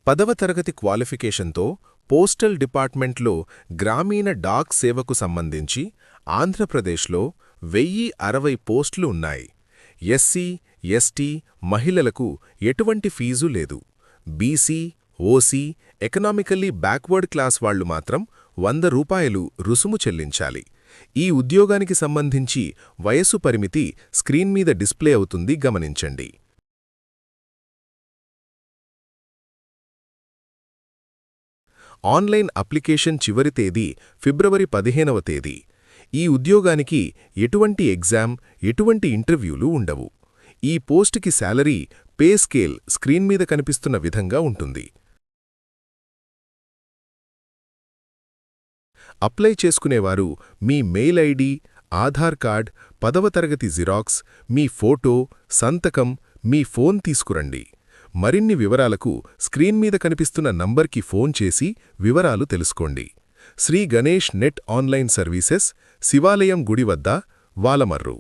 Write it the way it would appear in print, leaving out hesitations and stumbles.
10వ తరగతి క్వాలిఫికేషన్తో పోస్టల్ డిపార్ట్మెంట్లో గ్రామీణ డాక్ సేవకు సంబంధించి ఆంధ్రప్రదేశ్లో 1060 పోస్టులు ఉన్నాయి. ఎస్సీ, ఎస్టీ, మహిళలకు ఎటువంటి ఫీజు లేదు. BC, OC, economically backward class వాళ్లు మాత్రం ₹100 రుసుము చెల్లించాలి. ఈ ఉద్యోగానికి సంబంధించి వయసు పరిమితి స్క్రీన్ మీద డిస్ప్లే అవుతుంది, గమనించండి. ఆన్లైన్ అప్లికేషన్ చివరి తేదీ ఫిబ్రవరి 15వ తేదీ. ఈ ఉద్యోగానికి ఎటువంటి ఎగ్జామ్, ఎటువంటి ఇంటర్వ్యూలు ఉండవు. ఈ పోస్టుకి శాలరీ పే స్కేల్ స్క్రీన్ మీద కనిపిస్తున్న విధంగా ఉంటుంది. అప్లై చేసుకునేవారు మీ మెయిల్ ఐడి, ఆధార్ కార్డ్, 10వ తరగతి జిరాక్స్, మీ ఫోటో, సంతకం, మీ ఫోన్ తీసుకురండి. మరిన్ని వివరాలకు స్క్రీన్ మీద కనిపిస్తున్న నంబర్కి ఫోన్ చేసి వివరాలు తెలుసుకోండి. Sri Ganesh net online services, శివాలయం గుడి వద్ద, వాలమర్రు.